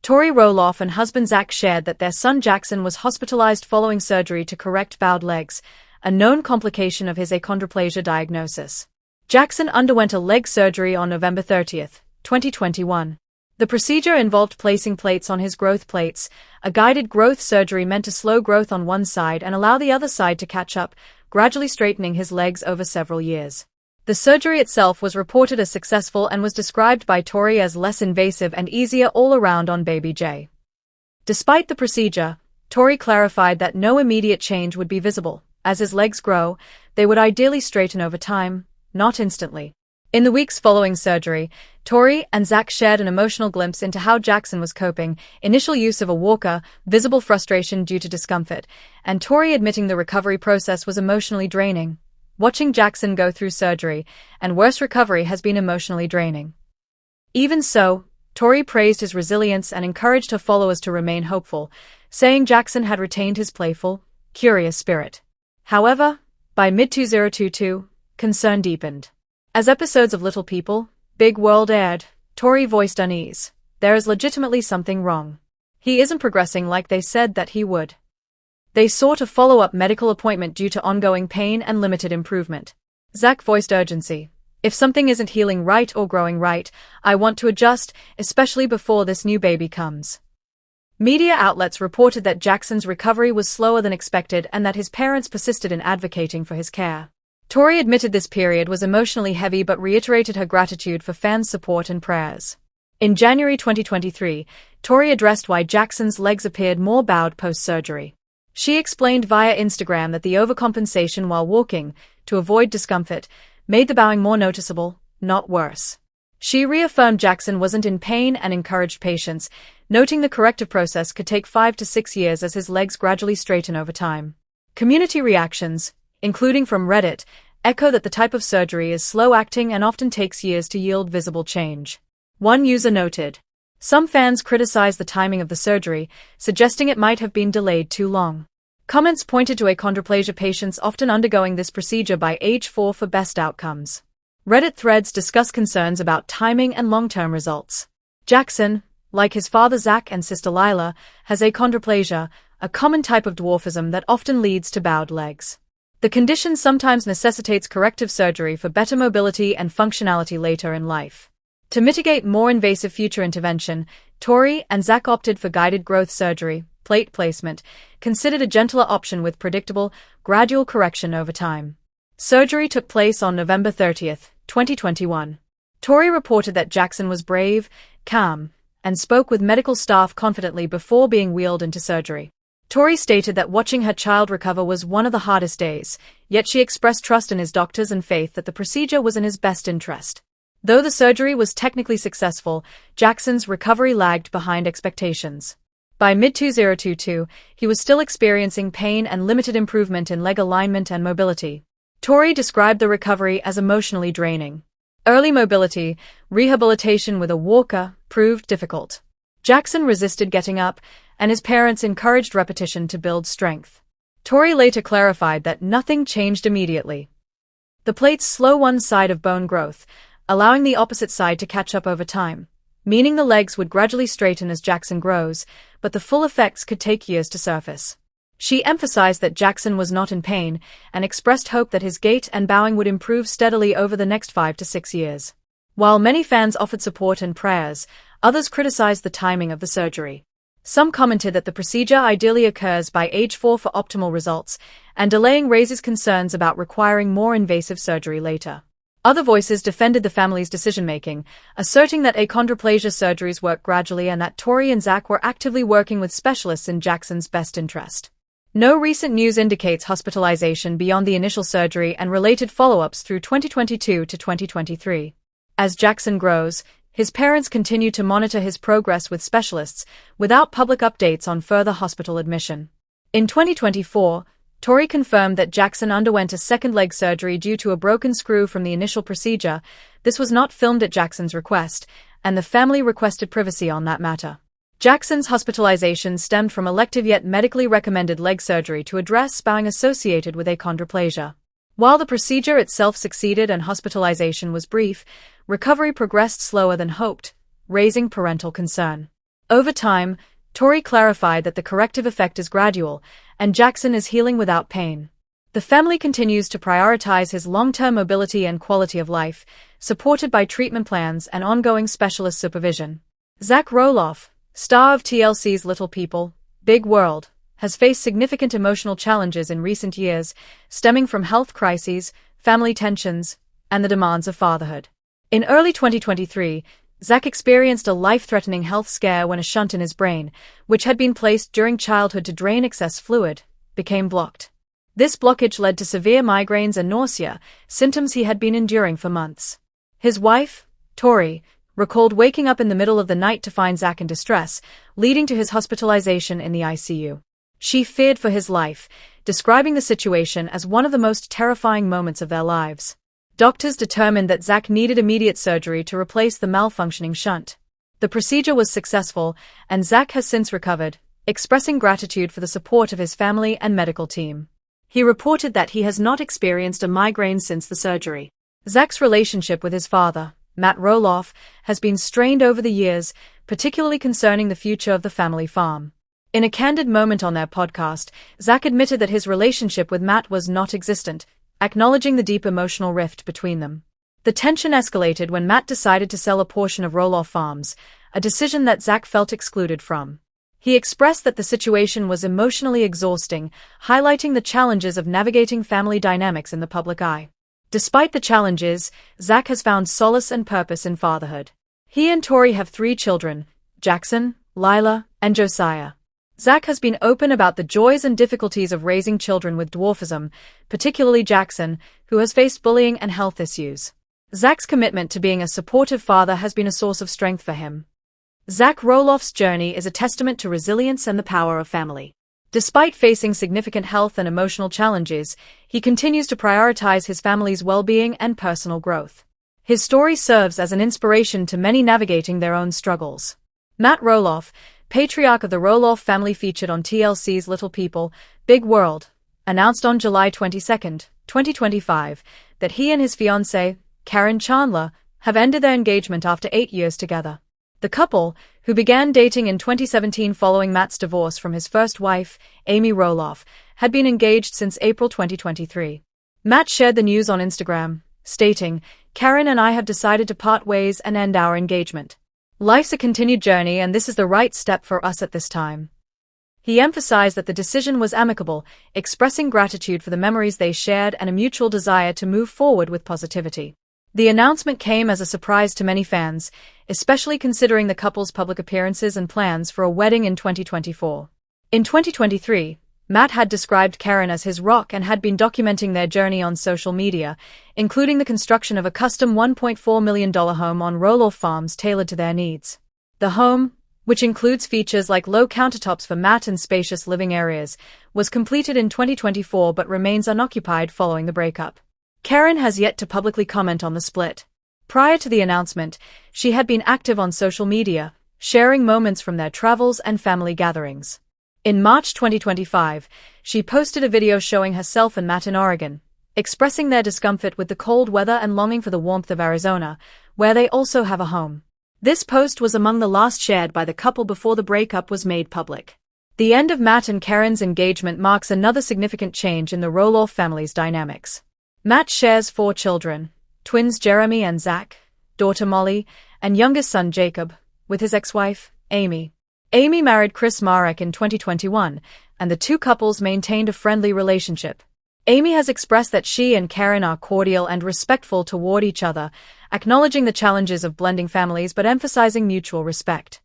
Tori Roloff and husband Zach shared that their son Jackson was hospitalized following surgery to correct bowed legs, a known complication of his achondroplasia diagnosis. Jackson underwent a leg surgery on November 30, 2021. The procedure involved placing plates on his growth plates, a guided growth surgery meant to slow growth on one side and allow the other side to catch up, gradually straightening his legs over several years. The surgery itself was reported as successful and was described by Tori as less invasive and easier all around on baby J. Despite the procedure, Tori clarified that no immediate change would be visible. As his legs grow, they would ideally straighten over time, not instantly. In the weeks following surgery, Tori and Zach shared an emotional glimpse into how Jackson was coping: initial use of a walker, visible frustration due to discomfort, and Tori admitting the recovery process was emotionally draining. Watching Jackson go through surgery and worse recovery has been emotionally draining. Even so, Tori praised his resilience and encouraged her followers to remain hopeful, saying Jackson had retained his playful, curious spirit. However, by mid-2022, concern deepened. As episodes of Little People, Big World aired, Tori voiced unease. There is legitimately something wrong. He isn't progressing like they said that he would. They sought a follow-up medical appointment due to ongoing pain and limited improvement. Zach voiced urgency. If something isn't healing right or growing right, I want to adjust, especially before this new baby comes. Media outlets reported that Jackson's recovery was slower than expected and that his parents persisted in advocating for his care. Tori admitted this period was emotionally heavy but reiterated her gratitude for fans' support and prayers. In January 2023, Tori addressed why Jackson's legs appeared more bowed post-surgery. She explained via Instagram that the overcompensation while walking, to avoid discomfort, made the bowing more noticeable, not worse. She reaffirmed Jackson wasn't in pain and encouraged patience, noting the corrective process could take 5 to 6 years as his legs gradually straighten over time. Community reactions, including from Reddit, echo that the type of surgery is slow-acting and often takes years to yield visible change. One user noted, "Some fans criticize the timing of the surgery, suggesting it might have been delayed too long." Comments pointed to achondroplasia patients often undergoing this procedure by age 4 for best outcomes. Reddit threads discuss concerns about timing and long-term results. Jackson, like his father Zach and sister Lila, has achondroplasia, a common type of dwarfism that often leads to bowed legs. The condition sometimes necessitates corrective surgery for better mobility and functionality later in life. To mitigate more invasive future intervention, Tori and Zach opted for guided growth surgery, plate placement, considered a gentler option with predictable, gradual correction over time. Surgery took place on November 30, 2021. Tori reported that Jackson was brave, calm, and spoke with medical staff confidently before being wheeled into surgery. Tori stated that watching her child recover was one of the hardest days, yet she expressed trust in his doctors and faith that the procedure was in his best interest. Though the surgery was technically successful, Jackson's recovery lagged behind expectations. By mid-2022, he was still experiencing pain and limited improvement in leg alignment and mobility. Tori described the recovery as emotionally draining. Early mobility, rehabilitation with a walker, proved difficult. Jackson resisted getting up, and his parents encouraged repetition to build strength. Tori later clarified that nothing changed immediately. The plates slow one side of bone growth, allowing the opposite side to catch up over time, meaning the legs would gradually straighten as Jackson grows, but the full effects could take years to surface. She emphasized that Jackson was not in pain and expressed hope that his gait and bowing would improve steadily over the next 5 to 6 years. While many fans offered support and prayers, others criticized the timing of the surgery. Some commented that the procedure ideally occurs by age 4 for optimal results, and delaying raises concerns about requiring more invasive surgery later. Other voices defended the family's decision-making, asserting that achondroplasia surgeries work gradually and that Tori and Zach were actively working with specialists in Jackson's best interest. No recent news indicates hospitalization beyond the initial surgery and related follow-ups through 2022 to 2023. As Jackson grows, his parents continue to monitor his progress with specialists, without public updates on further hospital admission. In 2024, Tori confirmed that Jackson underwent a second leg surgery due to a broken screw from the initial procedure. This was not filmed at Jackson's request, and the family requested privacy on that matter. Jackson's hospitalization stemmed from elective yet medically recommended leg surgery to address bowing associated with achondroplasia. While the procedure itself succeeded and hospitalization was brief, recovery progressed slower than hoped, raising parental concern. Over time, Tori clarified that the corrective effect is gradual, and Jackson is healing without pain. The family continues to prioritize his long-term mobility and quality of life, supported by treatment plans and ongoing specialist supervision. Zach Roloff, star of TLC's Little People, Big World, has faced significant emotional challenges in recent years, stemming from health crises, family tensions, and the demands of fatherhood. In early 2023, Zach experienced a life-threatening health scare when a shunt in his brain, which had been placed during childhood to drain excess fluid, became blocked. This blockage led to severe migraines and nausea, symptoms he had been enduring for months. His wife, Tori, recalled waking up in the middle of the night to find Zach in distress, leading to his hospitalization in the ICU. She feared for his life, describing the situation as one of the most terrifying moments of their lives. Doctors determined that Zach needed immediate surgery to replace the malfunctioning shunt. The procedure was successful, and Zach has since recovered, expressing gratitude for the support of his family and medical team. He reported that he has not experienced a migraine since the surgery. Zach's relationship with his father, Matt Roloff, has been strained over the years, particularly concerning the future of the family farm. In a candid moment on their podcast, Zach admitted that his relationship with Matt was not existent, acknowledging the deep emotional rift between them. The tension escalated when Matt decided to sell a portion of Roloff Farms, a decision that Zach felt excluded from. He expressed that the situation was emotionally exhausting, highlighting the challenges of navigating family dynamics in the public eye. Despite the challenges, Zach has found solace and purpose in fatherhood. He and Tori have 3 children, Jackson, Lila, and Josiah. Zach has been open about the joys and difficulties of raising children with dwarfism, particularly Jackson, who has faced bullying and health issues. Zach's commitment to being a supportive father has been a source of strength for him. Zach Roloff's journey is a testament to resilience and the power of family. Despite facing significant health and emotional challenges, he continues to prioritize his family's well-being and personal growth. His story serves as an inspiration to many navigating their own struggles. Matt Roloff, patriarch of the Roloff family featured on TLC's Little People, Big World, announced on July 22, 2025, that he and his fiancée, Karen Chandler, have ended their engagement after 8 years together. The couple, who began dating in 2017 following Matt's divorce from his first wife, Amy Roloff, had been engaged since April 2023. Matt shared the news on Instagram, stating, "Karen and I have decided to part ways and end our engagement. Life's a continued journey and this is the right step for us at this time." He emphasized that the decision was amicable, expressing gratitude for the memories they shared and a mutual desire to move forward with positivity. The announcement came as a surprise to many fans, especially considering the couple's public appearances and plans for a wedding in 2024. In 2023, Matt had described Karen as his rock and had been documenting their journey on social media, including the construction of a custom $1.4 million home on Roloff Farms tailored to their needs. The home, which includes features like low countertops for Matt and spacious living areas, was completed in 2024 but remains unoccupied following the breakup. Karen has yet to publicly comment on the split. Prior to the announcement, she had been active on social media, sharing moments from their travels and family gatherings. In March 2025, she posted a video showing herself and Matt in Oregon, expressing their discomfort with the cold weather and longing for the warmth of Arizona, where they also have a home. This post was among the last shared by the couple before the breakup was made public. The end of Matt and Karen's engagement marks another significant change in the Roloff family's dynamics. Matt shares 4 children, twins Jeremy and Zach, daughter Molly, and youngest son Jacob, with his ex-wife, Amy. Amy married Chris Marek in 2021, and the two couples maintained a friendly relationship. Amy has expressed that she and Karen are cordial and respectful toward each other, acknowledging the challenges of blending families but emphasizing mutual respect.